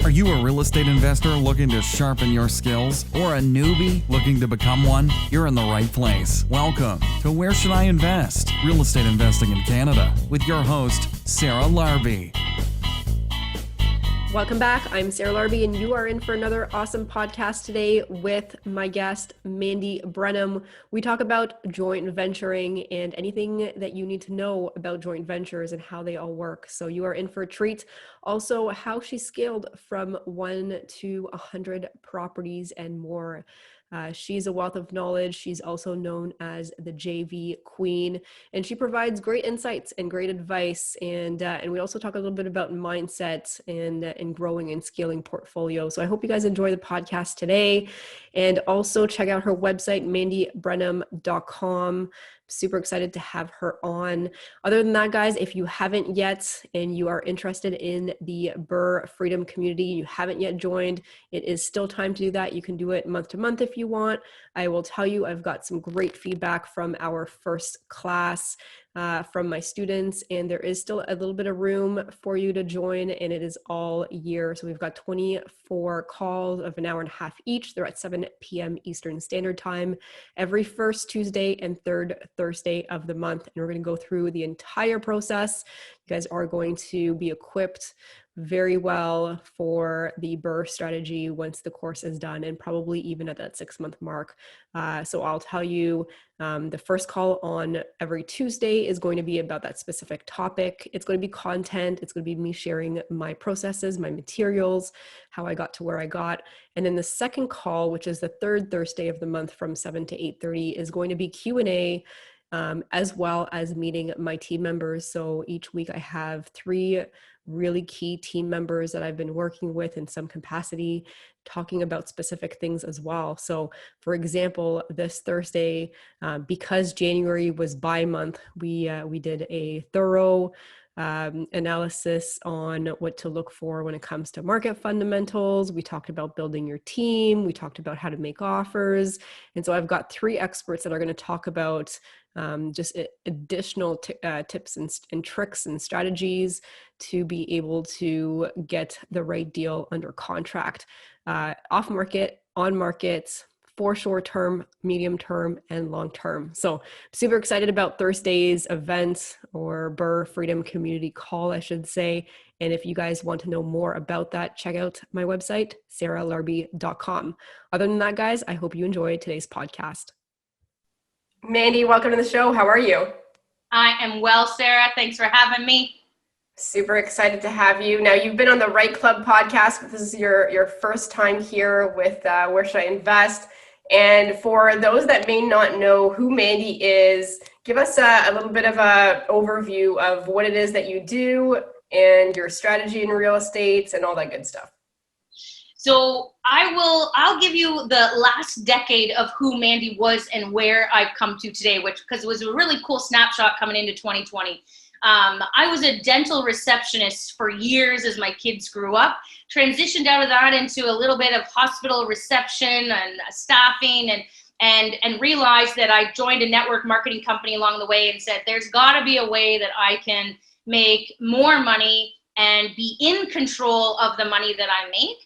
Are you a real estate investor looking to sharpen your skills or a newbie looking to become one? You're in the right place. Welcome to Where Should I Invest? Real Estate Investing in Canada with your host, Sarah Larby. Welcome back. I'm Sarah Larby, and you are in for another awesome podcast today with my guest, Mandy Branham. We talk about joint venturing and anything that you need to know about joint ventures and how they all work. So you are in for a treat. Also, how she scaled from 1 to 100 properties and more. She's a wealth of knowledge. She's also known as the JV Queen, and she provides great insights and great advice. And we also talk a little bit about mindset and growing and scaling portfolio. So I hope you guys enjoy the podcast today, and also check out her website, mandybrenham.com. Super excited to have her on. Other than that, guys, if you haven't yet and you are interested in the BRRRR Freedom community, you haven't yet joined, it is still time to do that. You can do it month to month if you want. I will tell you, I've got some great feedback from our first class from my students, and there is still a little bit of room for you to join, and it is all year. So we've got 24 calls of an hour and a half each. They're at 7 p.m. Eastern Standard Time every first Tuesday and third Thursday of the month. And we're going to go through the entire process. You guys are going to be equipped very well for the BRRRR strategy once the course is done, and probably even at that 6-month mark. So I'll tell you, the first call on every Tuesday is going to be about that specific topic. It's going to be content. It's going to be me sharing my processes, my materials, how I got to where I got. And then the second call, which is the third Thursday of the month from 7 to 8:30, is going to be Q&A, as well as meeting my team members. So each week I have 3 really key team members that I've been working with in some capacity, talking about specific things as well. So for example, this Thursday, because January was bi-month, we did a thorough analysis on what to look for when it comes to market fundamentals. We talked about building your team. We talked about how to make offers. And so I've got 3 experts that are going to talk about just additional tips and tricks and strategies to be able to get the right deal under contract, off market, on market, for short term, medium term, and long term. So super excited about Thursday's event, or BRRRR Freedom Community Call, I should say. And if you guys want to know more about that, check out my website, sarahlarby.com. Other than that, guys, I hope you enjoyed today's podcast. Mandy, welcome to the show. How are you? I am well, Sarah. Thanks for having me. Super excited to have you. Now, you've been on the Right Club podcast, but this is your first time here with Where Should I Invest? And for those that may not know who Mandy is, give us a little bit of an overview of what it is that you do and your strategy in real estate and all that good stuff. So I'll give you the last decade of who Mandy was and where I've come to today, because it was a really cool snapshot coming into 2020. I was a dental receptionist for years as my kids grew up, transitioned out of that into a little bit of hospital reception and staffing, and realized that I joined a network marketing company along the way and said, there's got to be a way that I can make more money and be in control of the money that I make.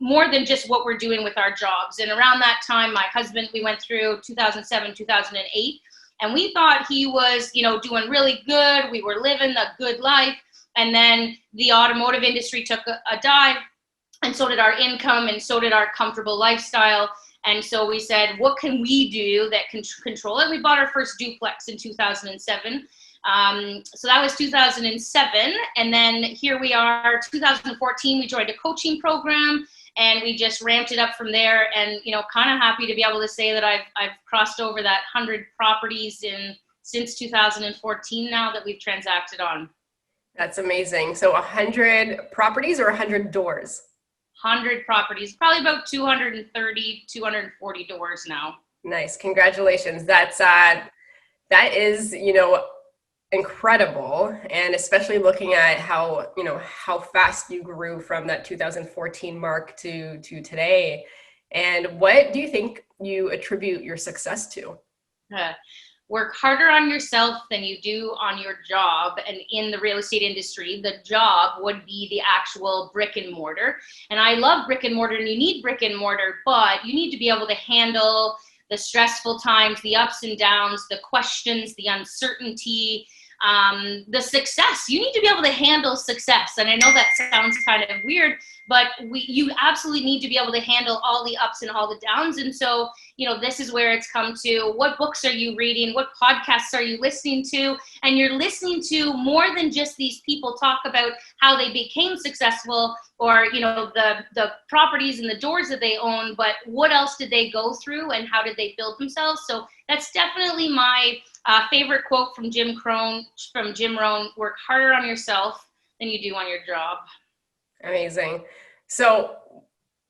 More than just what we're doing with our jobs. And around that time, my husband, we went through 2007, 2008, and we thought he was, doing really good. We were living a good life. And then the automotive industry took a dive, and so did our income, and so did our comfortable lifestyle. And so we said, what can we do that can control it? We bought our first duplex in 2007. So that was 2007. And then here we are, 2014, we joined a coaching program, and we just ramped it up from there. And, kind of happy to be able to say that I've crossed over that 100 properties since 2014 now that we've transacted on. That's amazing. So 100 properties or 100 doors? 100 properties, probably about 230, 240 doors now. Nice. Congratulations. That is, incredible. And especially looking at how fast you grew from that 2014 mark to today. And what do you think you attribute your success to? work harder on yourself than you do on your job. And in the real estate industry, the job would be the actual brick and mortar. And I love brick and mortar, and you need brick and mortar, but you need to be able to handle the stressful times, the ups and downs, the questions, the uncertainty, the success. You need to be able to handle success. And I know that sounds kind of weird, but you absolutely need to be able to handle all the ups and all the downs. And so, this is where it's come to: what books are you reading? What podcasts are you listening to? And you're listening to more than just these people talk about how they became successful, or, the properties and the doors that they own, but what else did they go through and how did they build themselves? So that's definitely my favorite quote from Jim Rohn: work harder on yourself than you do on your job. Amazing. So,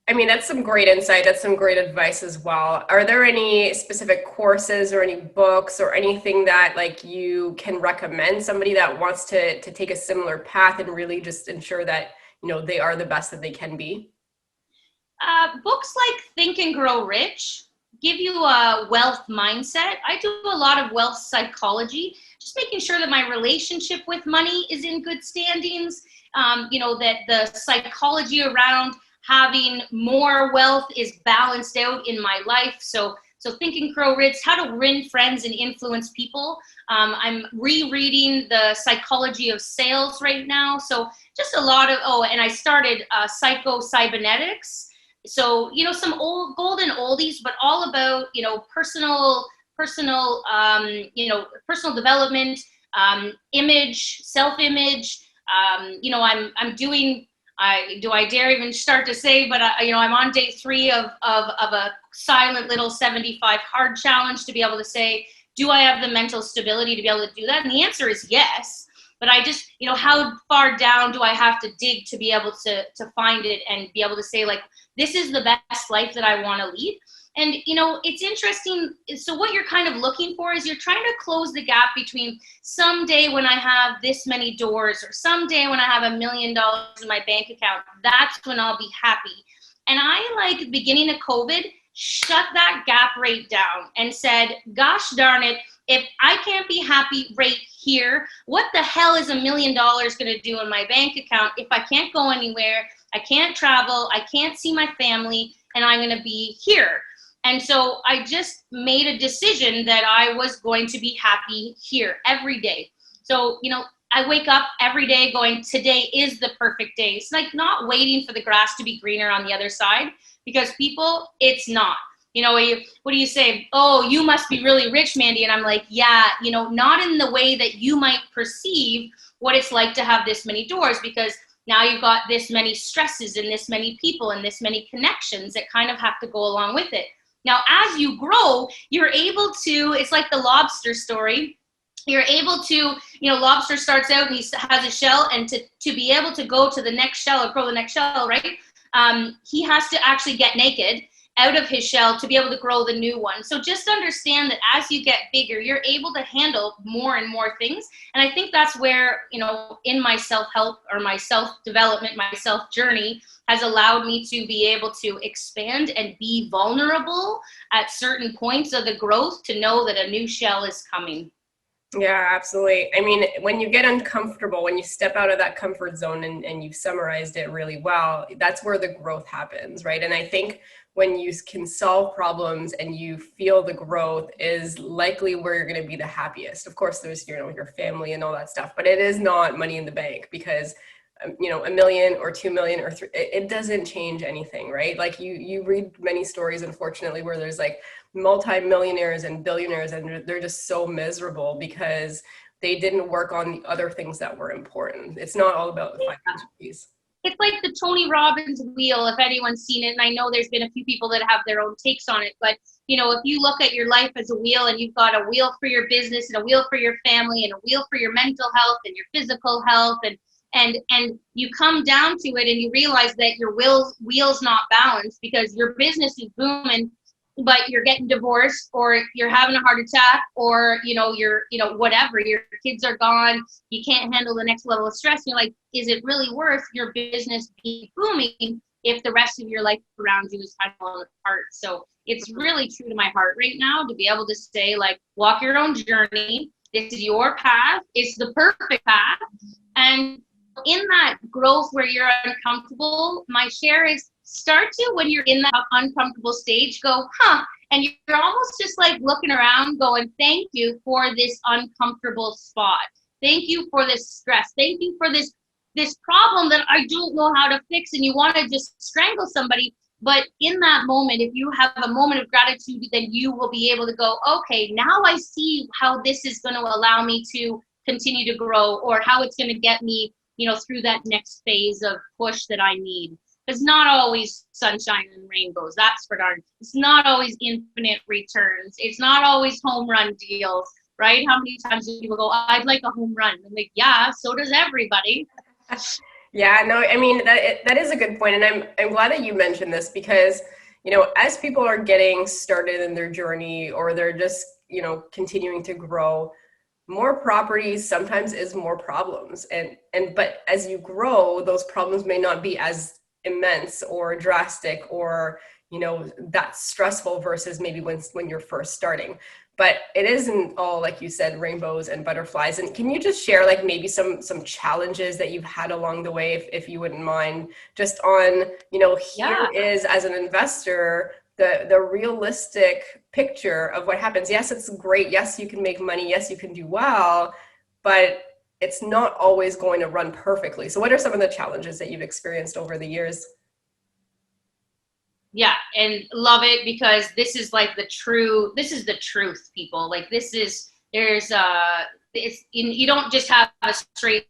that's some great insight. That's some great advice as well. Are there any specific courses or any books or anything that you can recommend somebody that wants to take a similar path and really just ensure that, they are the best that they can be? Books like Think and Grow Rich give you a wealth mindset. I do a lot of wealth psychology, just making sure that my relationship with money is in good standings. That the psychology around having more wealth is balanced out in my life. So Think and Grow Rich, how to win friends and influence people. I'm rereading The Psychology of Sales right now. So just a lot of, and I started Psycho-Cybernetics. So, some old golden oldies, but all about, personal development, image, self-image. I'm doing, do I dare even start to say, but I'm on day 3 of a silent little 75 hard challenge to be able to say, do I have the mental stability to be able to do that? And the answer is yes. But I just, how far down do I have to dig to be able to find it and be able to say, this is the best life that I want to lead? And, it's interesting. So what you're kind of looking for is you're trying to close the gap between someday when I have this many doors, or someday when I have $1 million in my bank account, that's when I'll be happy. And I, beginning of COVID, shut that gap right down and said, gosh darn it, if I can't be happy right here, what the hell is $1 million going to do in my bank account if I can't go anywhere, I can't travel, I can't see my family, and I'm going to be here? And so I just made a decision that I was going to be happy here every day. So, I wake up every day going, today is the perfect day. It's not waiting for the grass to be greener on the other side, because people, it's not. What do you say? Oh, you must be really rich, Mandy. And I'm like, yeah, not in the way that you might perceive what it's like to have this many doors, because now you've got this many stresses and this many people and this many connections that kind of have to go along with it. Now, as you grow, you're able to, it's like the lobster story. You're able to, lobster starts out and he has a shell, and to be able to go to the next shell or grow the next shell, right? He has to actually get naked out of his shell to be able to grow the new one. So just understand that as you get bigger, you're able to handle more and more things. And I think that's where, in my self-help or my self-development, my self-journey has allowed me to be able to expand and be vulnerable at certain points of the growth to know that a new shell is coming. Yeah, absolutely. When you get uncomfortable, when you step out of that comfort zone, and you summarized it really well, that's where the growth happens, right? And I think when you can solve problems and you feel the growth is likely where you're going to be the happiest. Of course, there's, your family and all that stuff, but it is not money in the bank, because $1 million or 2 million or 3, it doesn't change anything, right? You read many stories, unfortunately, where there's multi-millionaires and billionaires, and they're just so miserable because they didn't work on the other things that were important. It's not all about the financial piece. It's like the Tony Robbins wheel, if anyone's seen it. And I know there's been a few people that have their own takes on it. But, if you look at your life as a wheel, and you've got a wheel for your business and a wheel for your family and a wheel for your mental health and your physical health, and you come down to it and you realize that your wheel's not balanced because your business is booming, but you're getting divorced, or you're having a heart attack, or, you're, whatever, your kids are gone, you can't handle the next level of stress. You're like, is it really worth your business being booming if the rest of your life around you is kind of falling apart. So it's really true to my heart right now to be able to say, like, walk your own journey. This is your path. It's the perfect path. And in that growth where you're uncomfortable, my share is start to, when you're in that uncomfortable stage, go, and you're almost just like looking around going, thank you for this uncomfortable spot. Thank you for this stress. Thank you for this problem that I don't know how to fix, and you want to just strangle somebody. But in that moment, if you have a moment of gratitude, then you will be able to go, okay, now I see how this is going to allow me to continue to grow, or how it's going to get me, through that next phase of push that I need. It's not always sunshine and rainbows, that's for darn. It's not always infinite returns. It's not always home run deals, right? How many times do people go, I'd like a home run? I'm like, yeah, so does everybody. Yeah, no, I mean, that is a good point. And I'm glad that you mentioned this because, as people are getting started in their journey, or they're just, continuing to grow, more properties sometimes is more problems. But as you grow, those problems may not be as immense or drastic or, that stressful versus maybe when you're first starting. But it isn't all, like you said, rainbows and butterflies. And can you just share like maybe some challenges that you've had along the way, if you wouldn't mind, just on, here is, as an investor, the realistic picture of what happens. Yes, it's great. Yes, you can make money. Yes, you can do well, but it's not always going to run perfectly. So what are some of the challenges that you've experienced over the years? Yeah, and love it, because this is like the truth, people. Like you don't just have a straight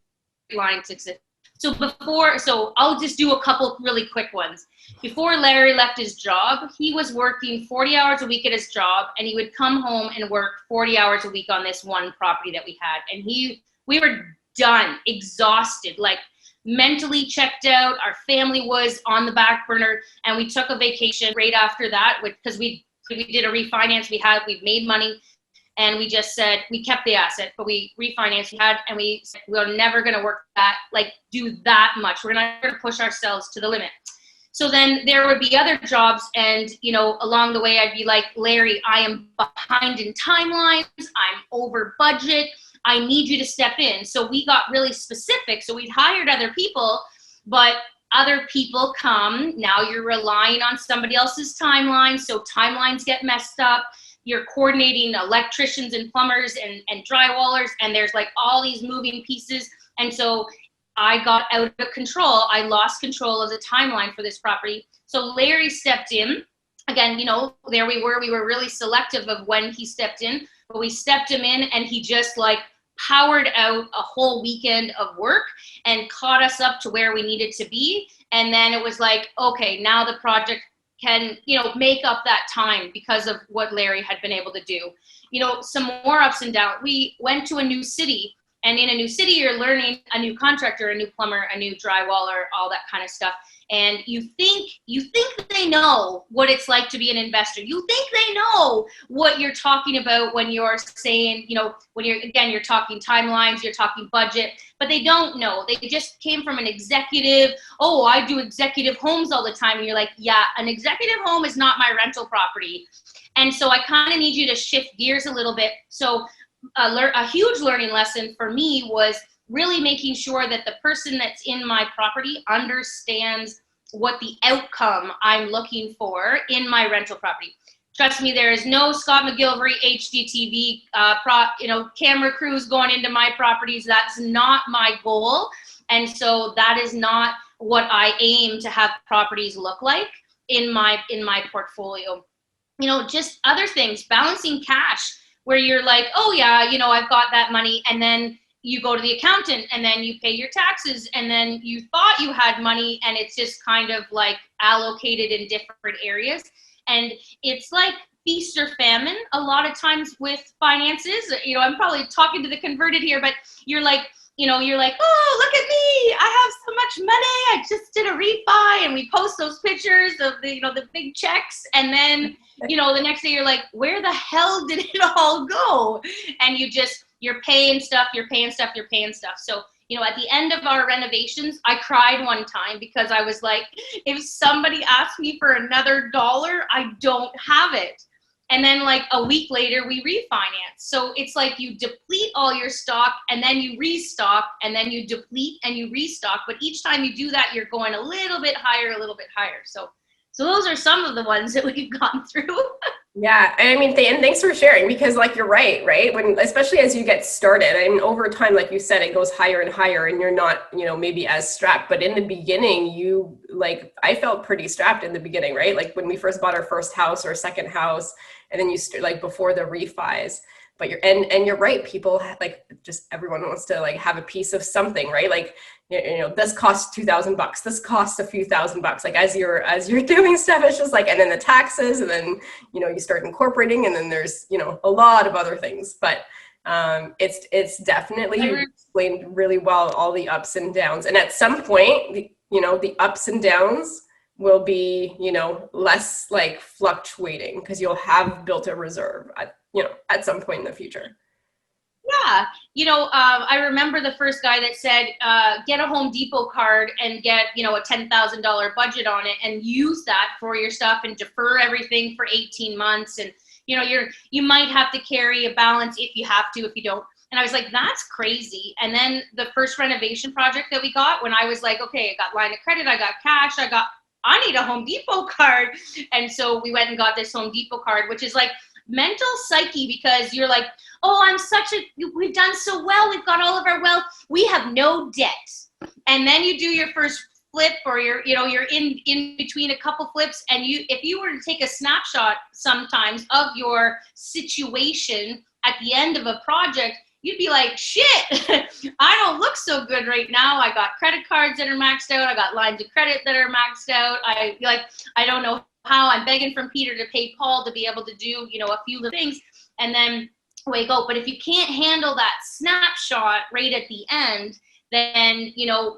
line to success. So I'll just do a couple really quick ones. Before Larry left his job, he was working 40 hours a week at his job, and he would come home and work 40 hours a week on this one property that we had. And we were done, exhausted, like mentally checked out. Our family was on the back burner, and we took a vacation right after that because we did a refinance. We've made money, and we just said we kept the asset, but we refinanced. We're never going to work do that much. We're not going to push ourselves to the limit. So then there would be other jobs, and along the way I'd be like, Larry, I am behind in timelines. I'm over budget. I need you to step in. So we got really specific. So we'd hired other people, but other people come. Now you're relying on somebody else's timeline. So timelines get messed up. You're coordinating electricians and plumbers and drywallers, and there's like all these moving pieces. And so I got out of control. I lost control of the timeline for this property. So Larry stepped in. Again, there we were really selective of when he stepped in, but we stepped him in, and he just powered out a whole weekend of work and caught us up to where we needed to be. And then it was like, okay, now the project can, make up that time because of what Larry had been able to do. Some more ups and downs. We went to a new city, and in a new city, you're learning a new contractor, a new plumber, a new drywaller, all that kind of stuff. And you think they know what it's like to be an investor. You think they know what you're talking about when you're saying, when you're talking timelines, you're talking budget, but they don't know. They just came from an executive. Oh, I do executive homes all the time. And you're like, yeah, an executive home is not my rental property. And so I kind of need you to shift gears a little bit. So a huge learning lesson for me was really making sure that the person that's in my property understands what the outcome I'm looking for in my rental property. Trust me, there is no Scott McGillivray HGTV camera crews going into my properties. That's not my goal. And so that is not what I aim to have properties look like in my portfolio. Just other things, balancing cash, where you're like, oh yeah, I've got that money, and then you go to the accountant, and then you pay your taxes, and then you thought you had money, and it's just kind of like allocated in different areas. And it's like feast or famine a lot of times with finances. I'm probably talking to the converted here, but you're like, oh, look at me, I have so much money, I just did a refi, and we post those pictures of the big checks, and then the next day you're like, where the hell did it all go? And you're paying stuff. So At the end of our renovations, I cried one time because I was like, if somebody asks me for another dollar, I don't have it. And then like a week later, we refinance. So it's like you deplete all your stock and then you restock and then you deplete and you restock. But each time you do that, you're going a little bit higher, a little bit higher. So those are some of the ones that we've gone through. Yeah. And I mean, and thanks for sharing, because like, you're right? When, especially as you get started, and over time, like you said, it goes higher and higher and you're not, maybe as strapped, but in the beginning, I felt pretty strapped in the beginning, right? Like when we first bought our first house or second house, and then like before the refis, but you're right. People like, just everyone wants to like have a piece of something, right? Like, this costs $2,000. This costs a few $1,000. Like as you're doing stuff, it's just like, and then the taxes, and then, you start incorporating, and then there's, a lot of other things, but it's definitely, you explained really well all the ups and downs. And at some point, the ups and downs will be, less like fluctuating, because you'll have built a reserve at some point in the future. Yeah. I remember the first guy that said, get a Home Depot card and get, a $10,000 budget on it and use that for your stuff and defer everything for 18 months. And, you might have to carry a balance if you have to, if you don't. And I was like, that's crazy. And then the first renovation project that we got, when I was like, okay, I got line of credit, I got cash, I need a Home Depot card. And so we went and got this Home Depot card, which is like mental psyche, because you're like, oh, we've done so well. We've got all of our wealth. We have no debt. And then you do your first flip, or you're in between a couple flips. And if you were to take a snapshot sometimes of your situation at the end of a project, you'd be like, shit, I don't look so good right now. I got credit cards that are maxed out. I got lines of credit that are maxed out. I don't know how. I'm begging from Peter to pay Paul to be able to do, a few little things. And then away go. But if you can't handle that snapshot right at the end, then,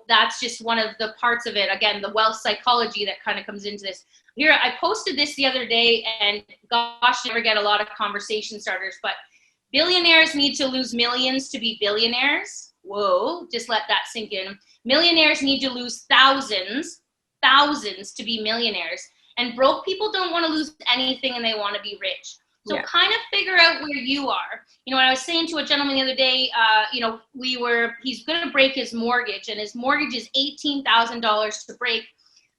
that's just one of the parts of it. Again, the wealth psychology that kind of comes into this. Here, I posted this the other day, and gosh, I never get a lot of conversation starters, but billionaires need to lose millions to be billionaires. Whoa, just let that sink in. Millionaires need to lose thousands to be millionaires. And broke people don't want to lose anything, and they want to be rich. So kind of figure out where you are. I was saying to a gentleman the other day, he's going to break his mortgage, and his mortgage is $18,000 to break.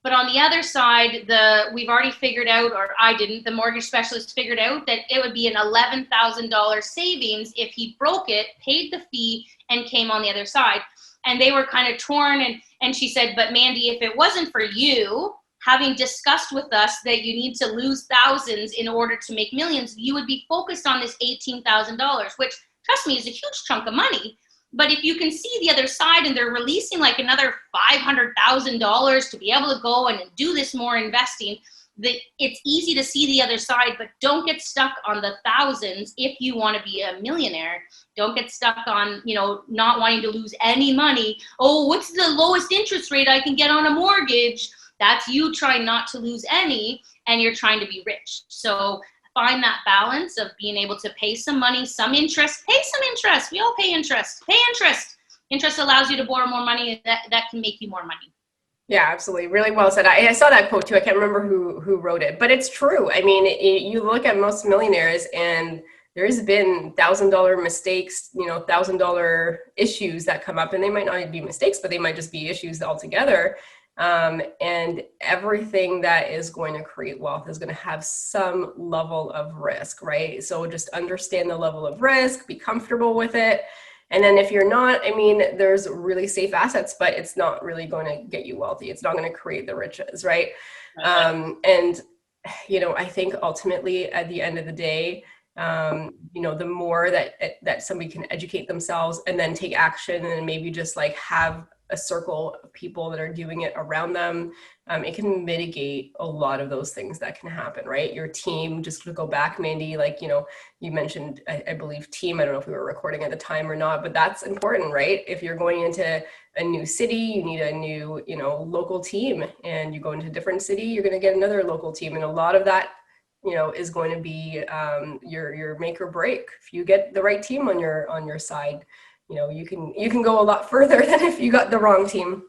But on the other side, we've already figured out, or I didn't, the mortgage specialist figured out that it would be an $11,000 savings if he broke it, paid the fee, and came on the other side. And they were kind of torn. And she said, but Mandy, if it wasn't for you, having discussed with us that you need to lose thousands in order to make millions, you would be focused on this $18,000, which, trust me, is a huge chunk of money. But if you can see the other side, and they're releasing like another $500,000 to be able to go and do this more investing, it's easy to see the other side. But don't get stuck on the thousands if you want to be a millionaire. Don't get stuck on, not wanting to lose any money. Oh, what's the lowest interest rate I can get on a mortgage? That's you trying not to lose any, and you're trying to be rich. So find that balance of being able to pay some money, some interest, pay some interest. We all pay interest. Pay interest. Interest allows you to borrow more money, and that can make you more money. Yeah, absolutely. Really well said. I saw that quote too. I can't remember who wrote it, but it's true. I mean, you look at most millionaires, and there's been $1,000 mistakes, $1,000 issues that come up, and they might not even be mistakes, but they might just be issues altogether. And everything that is going to create wealth is going to have some level of risk, right? So just understand the level of risk, be comfortable with it. And then if you're not, there's really safe assets, but it's not really going to get you wealthy. It's not going to create the riches, right? And, I think ultimately at the end of the day, the more that somebody can educate themselves and then take action, and maybe just like have a circle of people that are doing it around them, it can mitigate a lot of those things that can happen, right? Your team, just to go back, Mandy, like, you mentioned, I believe team, I don't know if we were recording at the time or not, but that's important, right? If you're going into a new city, you need a new, local team, and you go into a different city, you're going to get another local team. And a lot of that, is going to be your make or break. If you get the right team on your side, you can go a lot further than if you got the wrong team.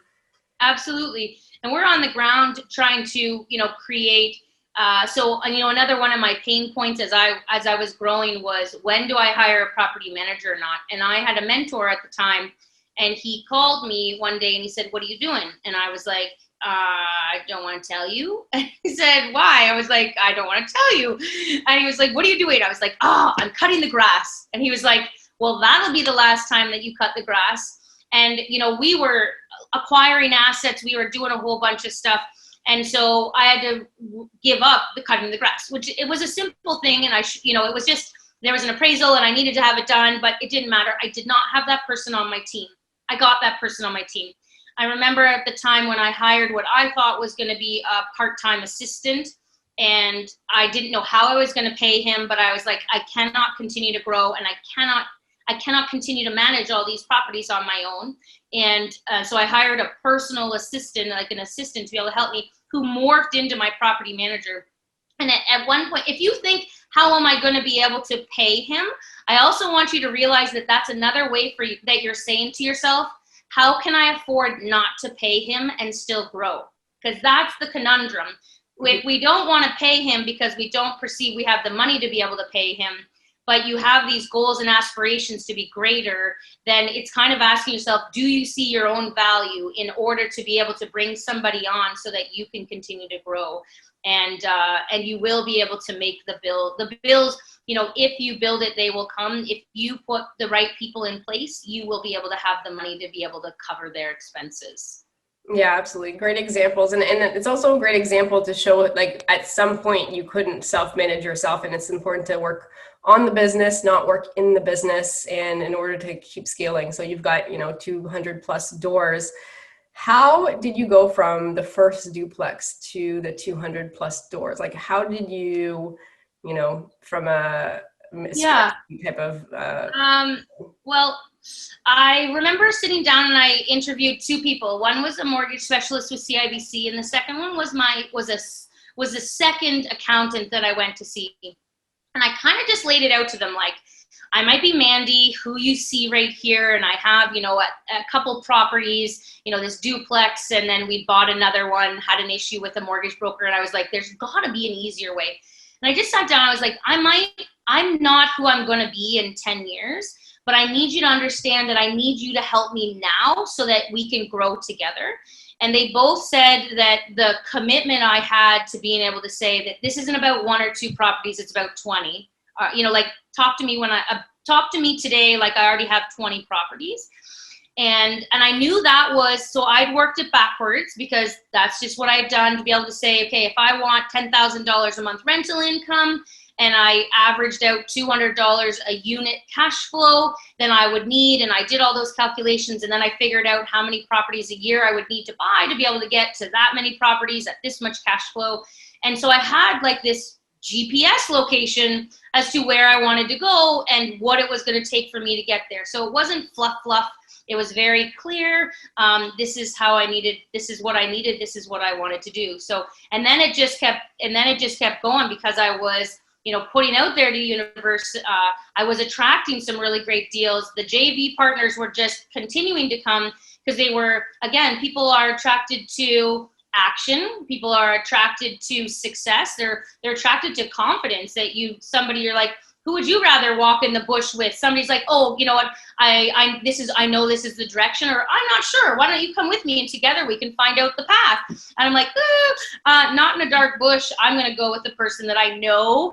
Absolutely. And we're on the ground trying to, create. Another one of my pain points as I was growing was, when do I hire a property manager or not? And I had a mentor at the time, and he called me one day and he said, "What are you doing?" And I was like, "I don't want to tell you." And he said, "Why?" I was like, "I don't want to tell you." And he was like, "What are you doing?" I was like, "Oh, I'm cutting the grass." And he was like, "Well, that'll be the last time that you cut the grass." And, we were acquiring assets. We were doing a whole bunch of stuff. And so I had to give up the cutting the grass, which it was a simple thing. And it was just, there was an appraisal and I needed to have it done, but it didn't matter. I did not have that person on my team. I got that person on my team. I remember at the time when I hired what I thought was going to be a part-time assistant, and I didn't know how I was going to pay him, but I was like, I cannot continue to grow, and I cannot continue to manage all these properties on my own. And so I hired a personal assistant, like an assistant, to be able to help me, who morphed into my property manager. And at one point, if you think, how am I going to be able to pay him? I also want you to realize that that's another way for you, that you're saying to yourself, how can I afford not to pay him and still grow? Because that's the conundrum. If we don't want to pay him because we don't perceive we have the money to be able to pay him, but you have these goals and aspirations to be greater, then it's kind of asking yourself, do you see your own value in order to be able to bring somebody on so that you can continue to grow? And you will be able to make the bills, if you build it, they will come. If you put the right people in place, you will be able to have the money to be able to cover their expenses. Yeah, absolutely. Great examples. And it's also a great example to show, like, at some point you couldn't self-manage yourself, and it's important to work on the business, not work in the business, and in order to keep scaling. So you've got, 200 plus doors. How did you go from the first duplex to the 200 plus doors? Like, how did you, from a type of well, I remember sitting down and I interviewed two people. One was a mortgage specialist with CIBC, and the second one was a second accountant that I went to see. And I kind of just laid it out to them, like, I might be Mandy, who you see right here, and I have, a couple properties, this duplex, and then we bought another one, had an issue with a mortgage broker, and I was like, there's got to be an easier way. And I just sat down, I was like, I'm not who I'm going to be in 10 years, but I need you to understand that I need you to help me now so that we can grow together. And they both said that the commitment I had to being able to say that this isn't about one or two properties, it's about 20. Like, talk to me today like I already have 20 properties. And I knew that was, so I'd worked it backwards because that's just what I had done to be able to say, okay, if I want $10,000 a month rental income and I averaged out $200 a unit cash flow, then I would need, and I did all those calculations, and then I figured out how many properties a year I would need to buy to be able to get to that many properties at this much cash flow. And so I had like this GPS location as to where I wanted to go and what it was going to take for me to get there. So it wasn't fluff. It was very clear. This is how I needed. This is what I needed. This is what I wanted to do. So, and then it just kept going because I was, putting out there to universe. I was attracting some really great deals. The JV partners were just continuing to come because they were, again, people are attracted to action. People are attracted to success. They're attracted to confidence that you're like, who would you rather walk in the bush with? Somebody's like, oh, you know what? I know this is the direction, or I'm not sure. Why don't you come with me and together we can find out the path? And I'm like, not in a dark bush. I'm going to go with the person that I know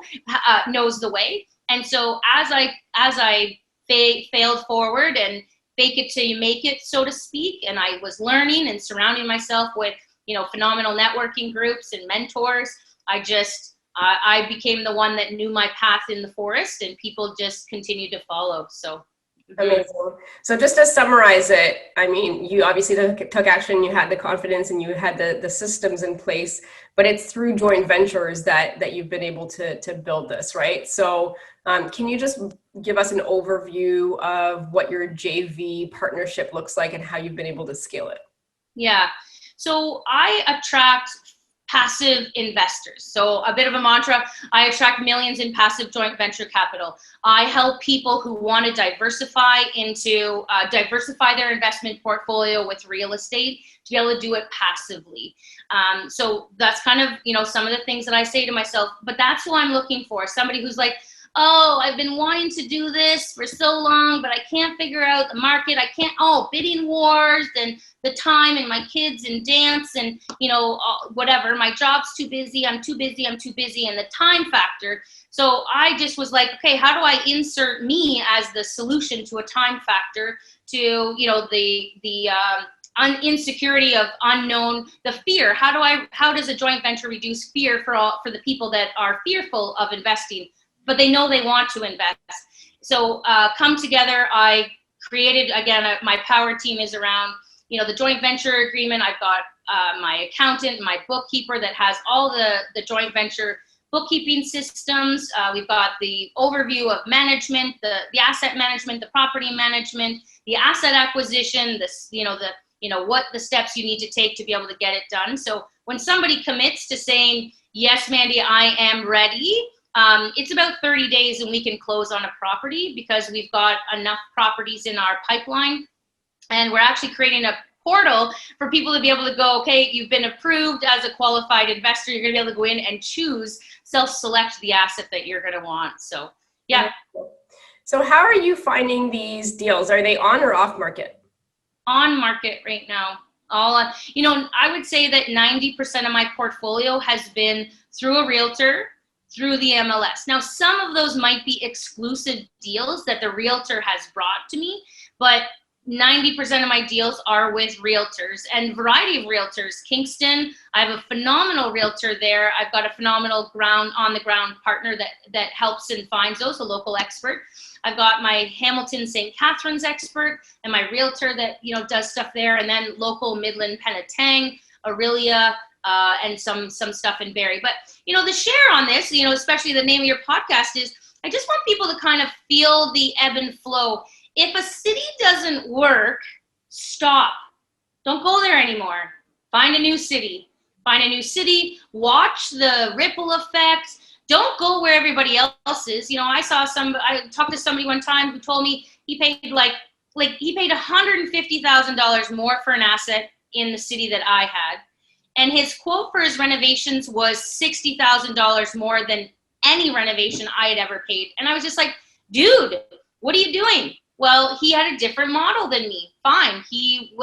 knows the way. And so as I failed forward and fake it till you make it, so to speak, and I was learning and surrounding myself with phenomenal networking groups and mentors, I became the one that knew my path in the forest, and people just continued to follow. So amazing. So just to summarize it, I mean, you obviously took action, you had the confidence, and you had the systems in place, but it's through joint ventures that you've been able to build this, right? So can you just give us an overview of what your JV partnership looks like and how you've been able to scale it? Yeah. So I attract passive investors. So a bit of a mantra, I attract millions in passive joint venture capital. I help people who want to diversify their investment portfolio with real estate to be able to do it passively. So that's kind of, some of the things that I say to myself, but that's who I'm looking for. Somebody who's like, oh, I've been wanting to do this for so long, but I can't figure out the market. Bidding wars and the time and my kids and dance and, whatever. My job's too busy. I'm too busy. And the time factor. So I just was like, okay, how do I insert me as the solution to a time factor to, the insecurity of unknown, the fear. How does a joint venture reduce fear for the people that are fearful of investing, but they know they want to invest? So come together. I created, again, my power team is around, the joint venture agreement. I've got my accountant, my bookkeeper that has all the joint venture bookkeeping systems. We've got the overview of management, the asset management, the property management, the asset acquisition, what the steps you need to take to be able to get it done. So when somebody commits to saying, yes, Mandy, I am ready, it's about 30 days and we can close on a property because we've got enough properties in our pipeline. And we're actually creating a portal for people to be able to go, okay, you've been approved as a qualified investor. You're going to be able to go in and self-select the asset that you're going to want. So, yeah. So how are you finding these deals? Are they on or off market? On market right now. I would say that 90% of my portfolio has been through a realtor, through the MLS. Now, some of those might be exclusive deals that the realtor has brought to me, but 90% of my deals are with realtors and variety of realtors. Kingston, I have a phenomenal realtor there. I've got a phenomenal on the ground partner that helps and finds those, a local expert. I've got my Hamilton St. Catharines expert and my realtor that, does stuff there. And then local Midland, Penetang, Aurelia, and some stuff in Barrie. But, the share on this, especially the name of your podcast is, I just want people to kind of feel the ebb and flow. If a city doesn't work, stop. Don't go there anymore. Find a new city. Watch the ripple effect. Don't go where everybody else is. I talked to somebody one time who told me he paid he paid $150,000 more for an asset in the city that I had. And his quote for his renovations was $60,000 more than any renovation I had ever paid. And I was just like, dude, what are you doing? Well, he had a different model than me. Fine. He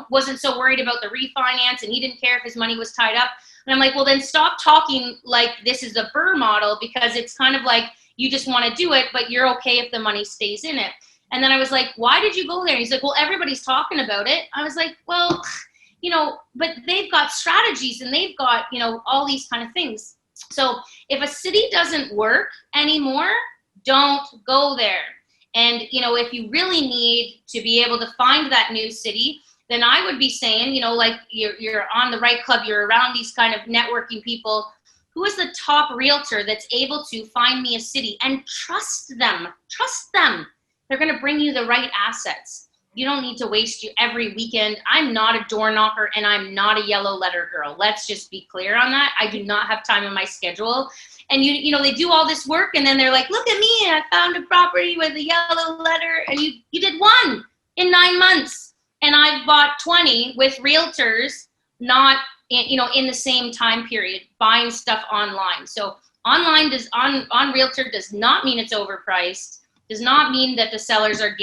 wasn't so worried about the refinance and he didn't care if his money was tied up. And I'm like, well, then stop talking like this is a Burr model, because it's kind of like you just want to do it, but you're okay if the money stays in it. And then I was like, why did you go there? And he's like, well, everybody's talking about it. I was like, well, but they've got strategies and they've got, all these kind of things. So if a city doesn't work anymore, don't go there. And, if you really need to be able to find that new city, then I would be saying, you're on the right club, you're around these kind of networking people. Who is the top realtor that's able to find me a city? And trust them. They're going to bring you the right assets. You don't need to waste every weekend. I'm not a door knocker and I'm not a yellow letter girl. Let's just be clear on that. I do not have time in my schedule. And they do all this work and then they're like, look at me, I found a property with a yellow letter, and you did one in 9 months. And I've bought 20 with realtors, not in the same time period, buying stuff online. So online on realtor does not mean it's overpriced, does not mean that the sellers are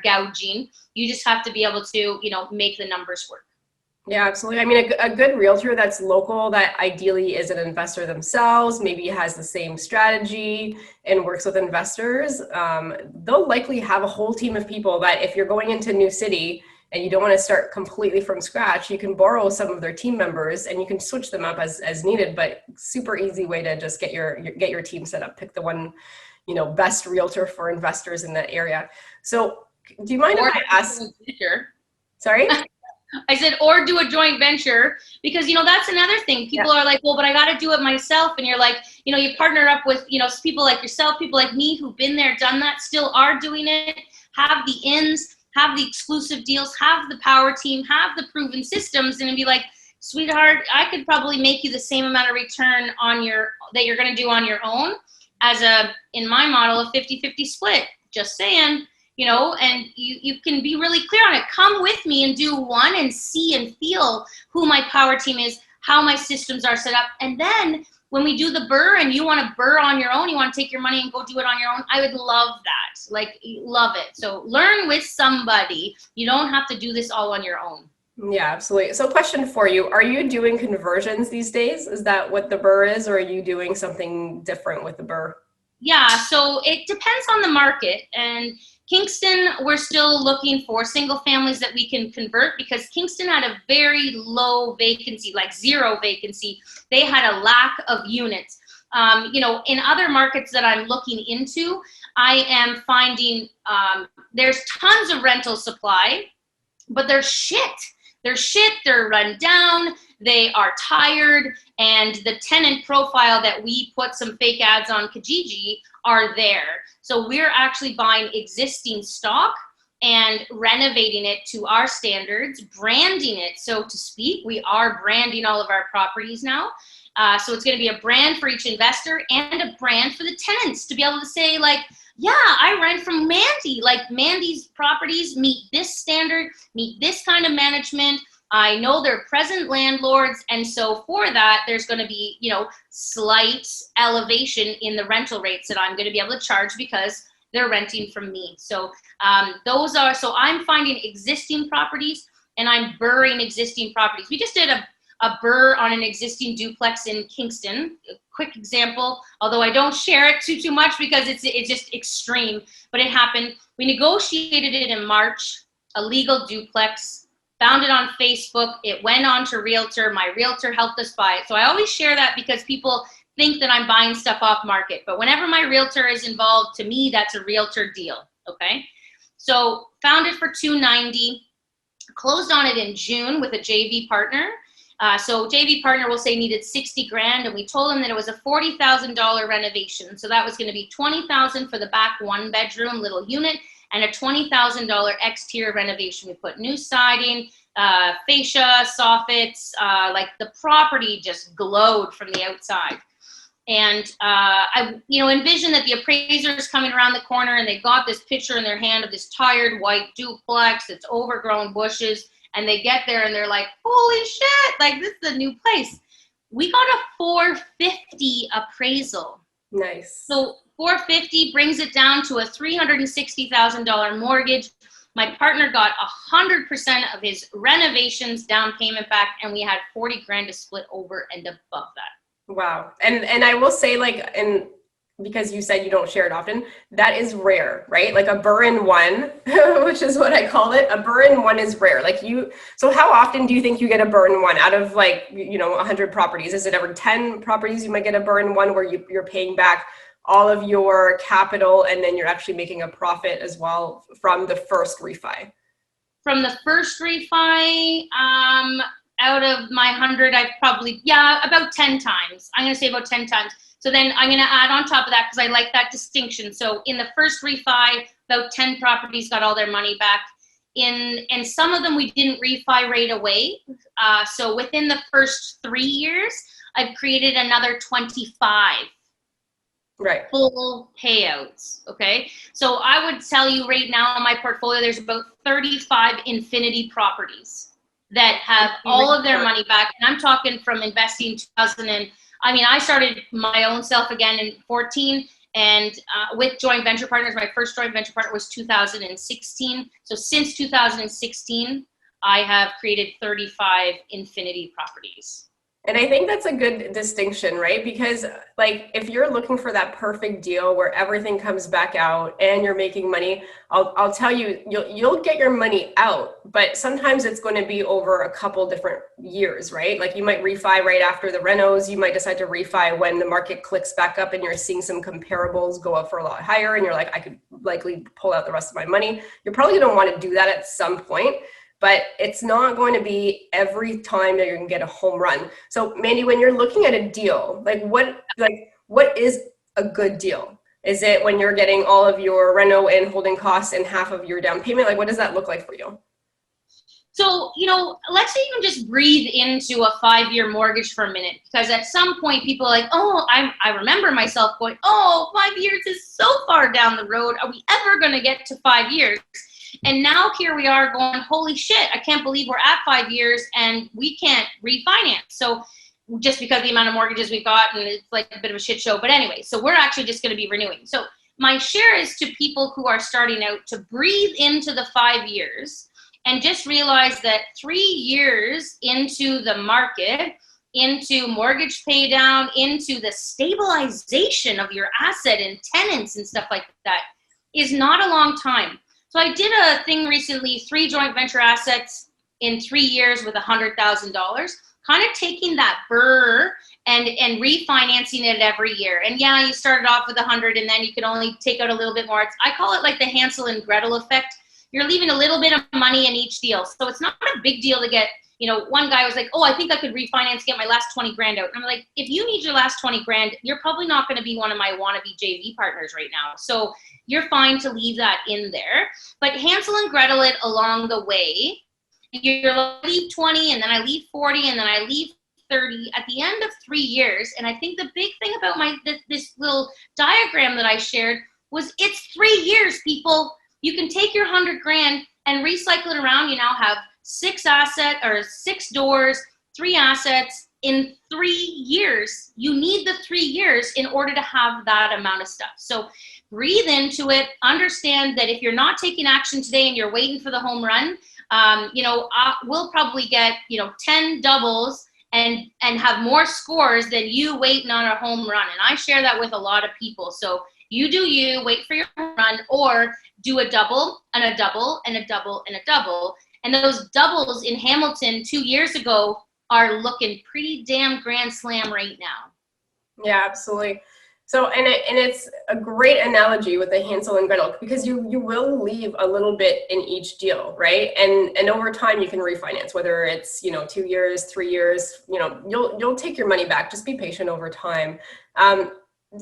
gouging. You just have to be able to, make the numbers work. Yeah, absolutely. I mean, a good realtor that's local, that ideally is an investor themselves, maybe has the same strategy and works with investors, they'll likely have a whole team of people that if you're going into a new city and you don't want to start completely from scratch, you can borrow some of their team members and you can switch them up as needed, but super easy way to just get your team set up. Pick the one, best realtor for investors in that area. So do you mind if I ask? Sorry? I said, or do a joint venture, because, that's another thing. People are like, well, but I got to do it myself. And you're like, you partner up with, people like yourself, people like me who've been there, done that, still are doing it, have the ins, have the exclusive deals, have the power team, have the proven systems, and be like, sweetheart, I could probably make you the same amount of return that you're going to do on your own as in my model, a 50-50 split. Just saying, and you can be really clear on it. Come with me and do one and see and feel who my power team is, how my systems are set up. And then when we do the burr and you want to burr on your own, you want to take your money and go do it on your own, I would love that. Like, love it. So learn with somebody. You don't have to do this all on your own. Yeah, absolutely. So question for you, are you doing conversions these days? Is that what the burr is, or are you doing something different with the burr? Yeah, so it depends on the market. And Kingston, we're still looking for single families that we can convert, because Kingston had a very low vacancy, like zero vacancy. They had a lack of units. In other markets that I'm looking into, I am finding there's tons of rental supply, but they're shit. They're run down, they are tired, and the tenant profile that we put some fake ads on Kijiji are there. So we're actually buying existing stock and renovating it to our standards, branding it, so to speak. We are branding all of our properties now. So it's going to be a brand for each investor and a brand for the tenants to be able to say, like, yeah, I rent from Mandy. Like, Mandy's properties meet this standard, meet this kind of management. I know they're present landlords. And so for that, there's going to be, slight elevation in the rental rates that I'm going to be able to charge because they're renting from me. So so I'm finding existing properties and I'm burring existing properties. We just did a burr on an existing duplex in Kingston. A quick example, although I don't share it too much because it's just extreme, but it happened. We negotiated it in March, a legal duplex, found it on Facebook. It went on to Realtor. My Realtor helped us buy it. So I always share that because people think that I'm buying stuff off market, but whenever my Realtor is involved, to me, that's a Realtor deal, okay? So found it for $290, closed on it in June with a JV partner. So JV partner will say needed 60 grand, and we told him that it was a $40,000 renovation. So that was going to be $20,000 for the back 1-bedroom little unit and a $20,000 exterior renovation. We put new siding, fascia, soffits, like the property just glowed from the outside. And I envisioned that the appraiser's coming around the corner and they got this picture in their hand of this tired white duplex, it's overgrown bushes. And they get there and they're like, holy shit, like, this is a new place. We got a $450 appraisal. Nice. So $450 brings it down to a $360,000 mortgage. My partner got 100% of his renovations down payment back, and we had 40 grand to split over and above that. Wow. And I will say, like, because you said you don't share it often, that is rare, right? Like a burr in one, which is what I call it. A burr in one is rare. So how often do you think you get a burr in one out of 100 properties? Is it every 10 properties you might get a burr in one where you're paying back all of your capital and then you're actually making a profit as well from the first refi? From the first refi, out of my 100, I've probably, about 10 times. I'm going to say about 10 times. So then I'm going to add on top of that because I like that distinction. So in the first refi, about 10 properties got all their money back. And some of them we didn't refi right away. So within the first 3 years, I've created another 25 full payouts. Okay. So I would tell you right now in my portfolio, there's about 35 infinity properties that have all of their money back. And I'm talking from investing I started my own self again in 14 and with joint venture partners. My first joint venture partner was 2016. So since 2016, I have created 35 infinity properties. And I think that's a good distinction, right? Because if you're looking for that perfect deal where everything comes back out and you're making money, I'll tell you, you'll get your money out, but sometimes it's going to be over a couple different years, right? Like you might refi right after the renos, you might decide to refi when the market clicks back up and you're seeing some comparables go up for a lot higher and you're like, I could likely pull out the rest of my money. You're probably going to want to do that at some point. But it's not going to be every time that you're going to get a home run. So Mandy, when you're looking at a deal, what is a good deal? Is it when you're getting all of your reno and holding costs and half of your down payment? Like, what does that look like for you? So, let's even just breathe into a 5-year mortgage for a minute, because at some point people are like, oh, I remember myself going, oh, 5 years is so far down the road. Are we ever going to get to 5 years? And now here we are going, holy shit, I can't believe we're at 5 years and we can't refinance. So just because the amount of mortgages we've got, and it's like a bit of a shit show. But anyway, so we're actually just going to be renewing. So my share is to people who are starting out to breathe into the 5 years and just realize that 3 years into the market, into mortgage pay down, into the stabilization of your asset and tenants and stuff like that is not a long time. So I did a thing recently, 3 joint venture assets in 3 years with $100,000, kind of taking that burr and refinancing it every year. And yeah, you started off with 100 and then you can only take out a little bit more. I call it like the Hansel and Gretel effect. You're leaving a little bit of money in each deal. So it's not a big deal to get, one guy was like, oh, I think I could refinance, get my last 20 grand out. And I'm like, if you need your last 20 grand, you're probably not going to be one of my wannabe JV partners right now. So you're fine to leave that in there. But Hansel and Gretel it along the way. You're like, leave 20 and then I leave 40 and then I leave 30 at the end of 3 years. And I think the big thing about this little diagram that I shared was it's 3 years, people. You can take your 100 grand and recycle it around. You now have 6 doors, 3 assets in 3 years. You need the 3 years in order to have that amount of stuff. So breathe into it. Understand that if you're not taking action today and you're waiting for the home run, we'll probably get 10 doubles and have more scores than you waiting on a home run. And I share that with a lot of people. So you do you, wait for your home run, or do a double and a double and a double and a double. And those doubles in Hamilton 2 years ago are looking pretty damn grand slam right now. Yeah, absolutely. So, and it's a great analogy with the Hansel and Gretel, because you will leave a little bit in each deal, right? And over time you can refinance, whether it's 2 years, 3 years, you'll take your money back. Just be patient over time.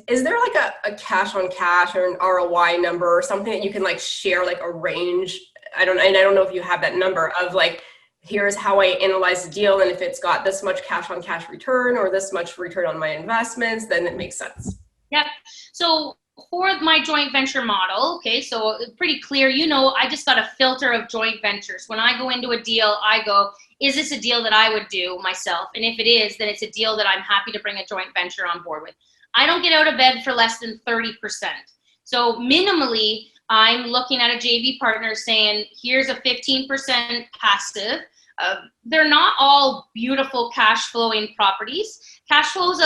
Is there like a cash on cash or an ROI number or something that you can like share, like a range? I don't know if you have that number of like, here's how I analyze the deal, and if it's got this much cash on cash return or this much return on my investments, then it makes sense. Yep. So for my joint venture model, okay, so pretty clear, I just got a filter of joint ventures. When I go into a deal, I go, is this a deal that I would do myself? And if it is, then it's a deal that I'm happy to bring a joint venture on board with. I don't get out of bed for less than 30%. So minimally, I'm looking at a JV partner saying, here's a 15% passive. They're not all beautiful cash flowing properties. Cash flow is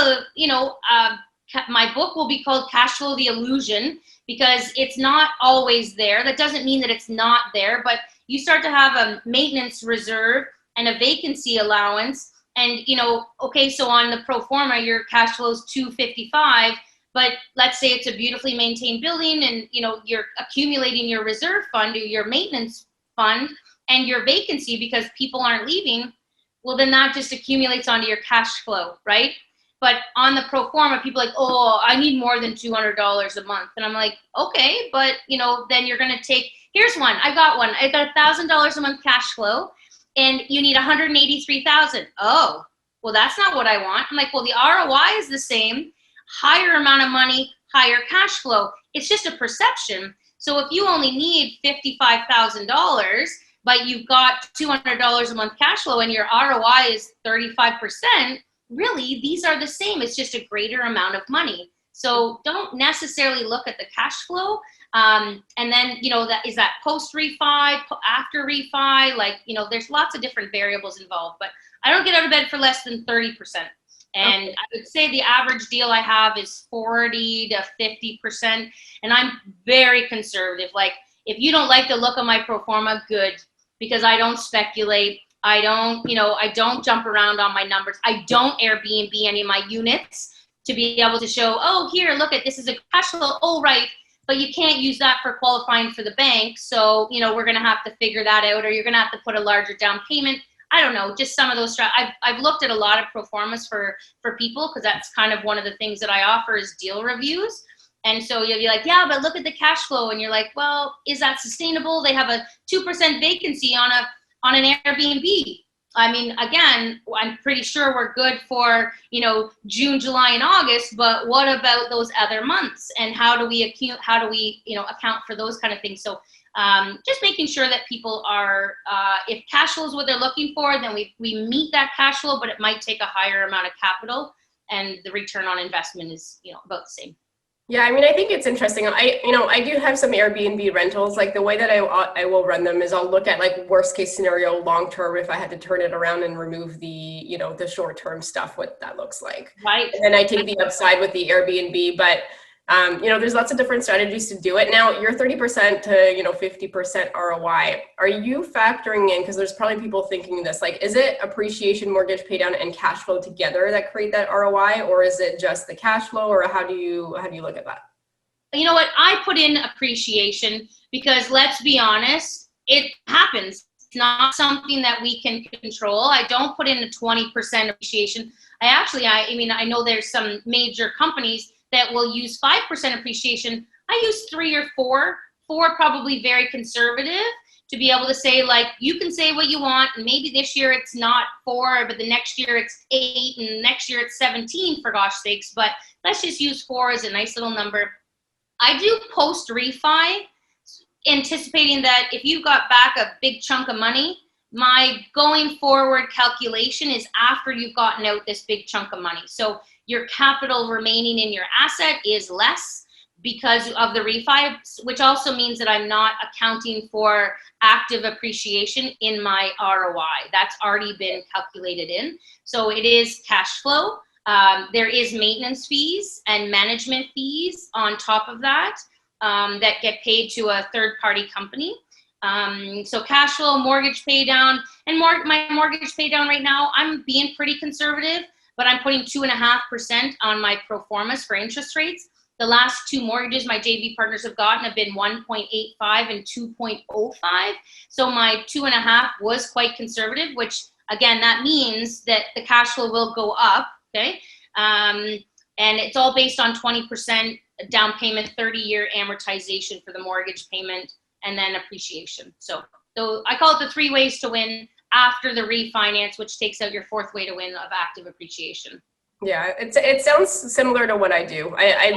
my book will be called Cash Flow the Illusion, because it's not always there. That doesn't mean that it's not there, but you start to have a maintenance reserve and a vacancy allowance. And, okay, so on the pro forma, your cash flow is 255, but let's say it's a beautifully maintained building and, you're accumulating your reserve fund or your maintenance fund and your vacancy because people aren't leaving. Well, then that just accumulates onto your cash flow, right? But on the pro forma, people are like, oh, I need more than $200 a month. And I'm like, okay, but, then you're going to take, here's one. I got one. I got $1,000 a month cash flow. And you need 183,000. Oh, well, that's not what I want. I'm like, well, the ROI is the same, higher amount of money, higher cash flow. It's just a perception. So if you only need $55,000, but you've got $200 a month cash flow and your ROI is 35%, really, these are the same. It's just a greater amount of money. So don't necessarily look at the cash flow. And then, that is that post refi, after refi, there's lots of different variables involved, but I don't get out of bed for less than 30%. And okay. I would say the average deal I have is 40 to 50%. And I'm very conservative. Like, if you don't like the look of my pro forma, good, because I don't speculate. I don't jump around on my numbers. I don't Airbnb any of my units to be able to show, oh, here, look at, this is a cash flow. Oh, right. But you can't use that for qualifying for the bank. So, we're going to have to figure that out, or you're going to have to put a larger down payment. I don't know, just some of those. I've looked at a lot of pro formas for people, because that's kind of one of the things that I offer is deal reviews. And so you'll be like, yeah, but look at the cash flow. And you're like, well, is that sustainable? They have a 2% vacancy on on an Airbnb. I mean, again, I'm pretty sure we're good for, June, July, and August, but what about those other months? And how do we account for those kind of things? So just making sure that people are, if cash flow is what they're looking for, then we meet that cash flow, but it might take a higher amount of capital, and the return on investment is, about the same. Yeah, I mean, I think it's interesting. I do have some Airbnb rentals. Like the way that I will run them is I'll look at like worst case scenario, long term, if I had to turn it around and remove the, the short term stuff, what that looks like. Right. And then I take the upside with the Airbnb, but there's lots of different strategies to do it. Now, your 30% to 50% ROI. Are you factoring in, because there's probably people thinking this, like, is it appreciation, mortgage pay down, and cash flow together that create that ROI, or is it just the cash flow, or how do you look at that? You know what? I put in appreciation because, let's be honest, it happens. It's not something that we can control. I don't put in a 20% appreciation. I know there's some major companies that will use 5% appreciation. I use 3 or 4 probably very conservative, to be able to say, like, you can say what you want, and maybe this year it's not 4, but the next year it's 8, and next year it's 17, for gosh sakes, but let's just use 4 as a nice little number. I do post refi, anticipating that if you've got back a big chunk of money, my going forward calculation is after you've gotten out this big chunk of money. So your capital remaining in your asset is less because of the refi, which also means that I'm not accounting for active appreciation in my ROI. That's already been calculated in. So it is cash flow. There is maintenance fees and management fees on top of that that get paid to a third-party company. So cash flow, mortgage pay down, and my mortgage pay down right now, I'm being pretty conservative, but I'm putting 2.5% on my pro formas for interest rates. The last 2 mortgages my JV partners have gotten have been 1.85 and 2.05. So my 2.5 was quite conservative, which again, that means that the cash flow will go up, okay? And it's all based on 20% down payment, 30-year amortization for the mortgage payment, and then appreciation. So I call it the 3 ways to win after the refinance, which takes out your 4th way to win of active appreciation. Yeah, it sounds similar to what I do. I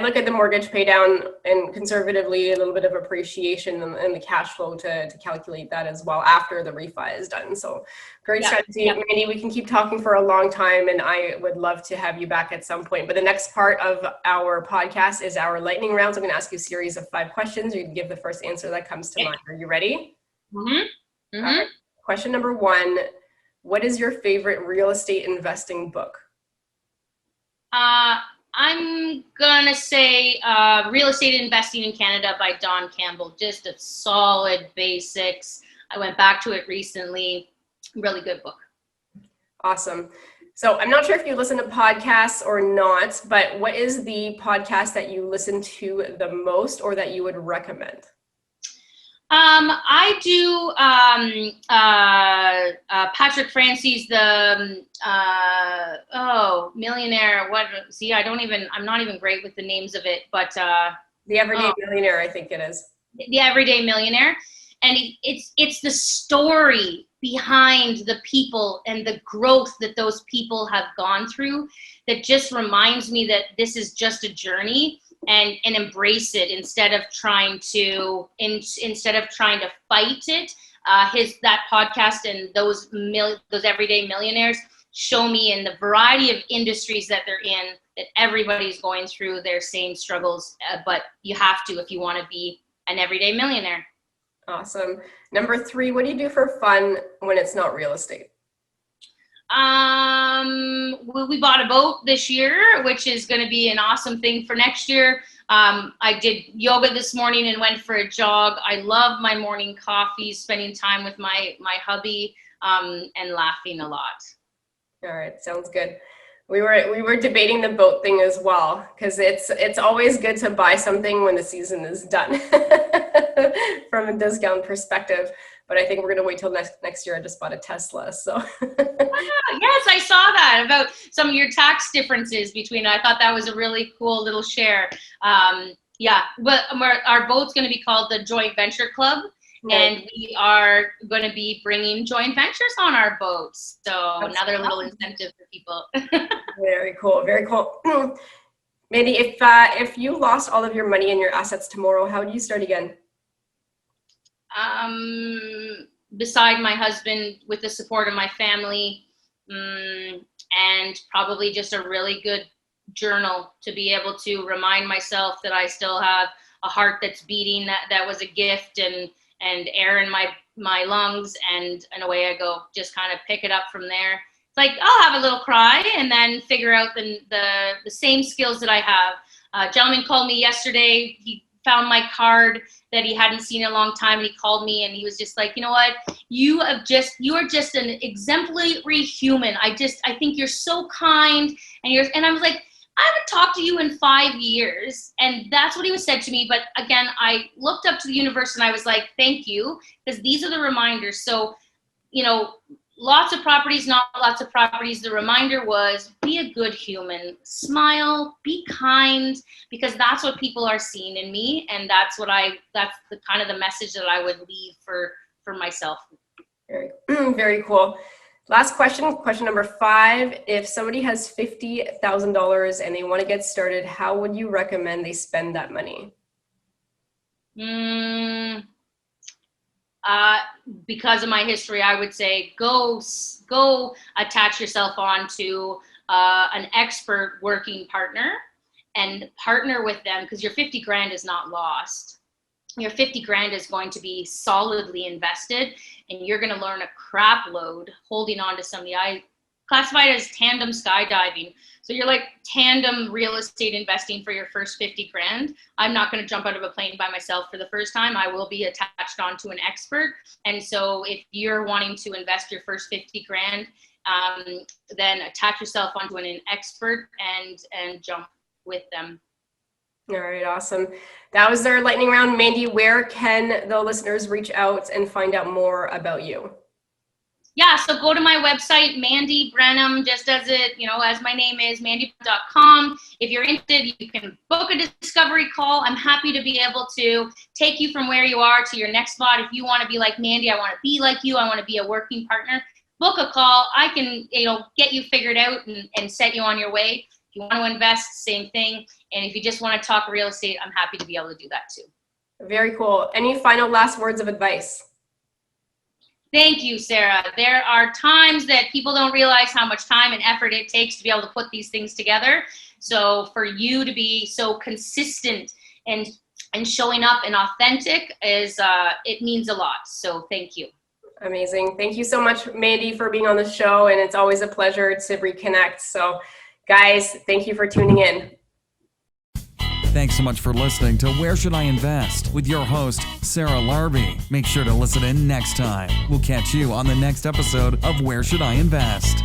look at the mortgage pay down and conservatively a little bit of appreciation and the cash flow to calculate that as well after the refi is done. So great strategy. Yeah. Mandy, we can keep talking for a long time, and I would love to have you back at some point. But the next part of our podcast is our lightning round. So I'm going to ask you a series of 5 questions. You can give the first answer that comes to mind. Are you ready? Mm-hmm. Mm-hmm. Right. Question number 1, what is your favorite real estate investing book? I'm gonna say Real Estate Investing in Canada by Don Campbell. Just a solid basics. I went back to it recently. Really good book. Awesome. So I'm not sure if you listen to podcasts or not, but what is the podcast that you listen to the most or that you would recommend? I do Patrick Francie's the Millionaire. I'm not even great with the names of it, but the Everyday Millionaire, I think it is. The Everyday Millionaire, and it's the story behind the people and the growth that those people have gone through that just reminds me that this is just a journey. And embrace it instead of trying to fight it. That podcast and those Everyday Millionaires show me in the variety of industries that they're in that everybody's going through their same struggles, but you have to if you want to be an everyday millionaire. Awesome. Number 3, what do you do for fun when it's not real estate? We bought a boat this year, which is going to be an awesome thing for next year. I did yoga this morning and went for a jog. I love my morning coffee, spending time with my hubby, and laughing a lot. All right. Sounds good. We were debating the boat thing as well, because it's always good to buy something when the season is done from a discount perspective. But I think we're going to wait till next year. I just bought a Tesla. So yes, I saw that about some of your tax differences between. I thought that was a really cool little share. But our boat's going to be called the Joint Venture Club. And we are going to be bringing joint ventures on our boats. So another little incentive for people. Very cool. Very cool. Mandy, if you lost all of your money and your assets tomorrow, how would you start again? Beside my husband, with the support of my family, and probably just a really good journal to be able to remind myself that I still have a heart that's beating, that was a gift, and air in my lungs, and away I go. Just kind of pick it up from there. It's like I'll have a little cry and then figure out the same skills that I have. A gentleman called me yesterday. He found my card that he hadn't seen in a long time, and he called me and he was just like, you know what, you are just an exemplary human. I think you're so kind, and I was like, I haven't talked to you in 5 years. And that's what he was said to me. But again, I looked up to the universe and I was like, thank you, because these are the reminders. So, lots of properties, not lots of properties. The reminder was, be a good human, smile, be kind, because that's what people are seeing in me. And that's the kind of the message that I would leave for myself. Very, very cool. Last question number 5. If somebody has $50,000 and they want to get started, how would you recommend they spend that money? Because of my history, I would say go attach yourself on to an expert working partner and partner with them, because your 50 grand is not lost. Your 50 grand is going to be solidly invested, and you're going to learn a crap load holding on to somebody. I classify it as tandem skydiving. So you're like tandem real estate investing for your first 50 grand. I'm not going to jump out of a plane by myself for the first time. I will be attached onto an expert. And so if you're wanting to invest your first 50 grand, then attach yourself onto an expert and jump with them. All right, awesome. That was our lightning round. Mandy, where can the listeners reach out and find out more about you? Yeah, so go to my website, Mandy Branham, just as it, as my name is, mandy.com. If you're interested, you can book a discovery call. I'm happy to be able to take you from where you are to your next spot. If you want to be like Mandy, I want to be like you, I want to be a working partner, book a call. I can, get you figured out and set you on your way. If you want to invest, same thing. And if you just want to talk real estate, I'm happy to be able to do that too. Very cool. Any final last words of advice? Thank you, Sarah. There are times that people don't realize how much time and effort it takes to be able to put these things together. So for you to be so consistent and showing up and authentic it means a lot. So thank you. Amazing. Thank you so much, Mandy, for being on the show. And it's always a pleasure to reconnect. So guys, thank you for tuning in. Thanks so much for listening to Where Should I Invest with your host, Sarah Larby. Make sure to listen in next time. We'll catch you on the next episode of Where Should I Invest?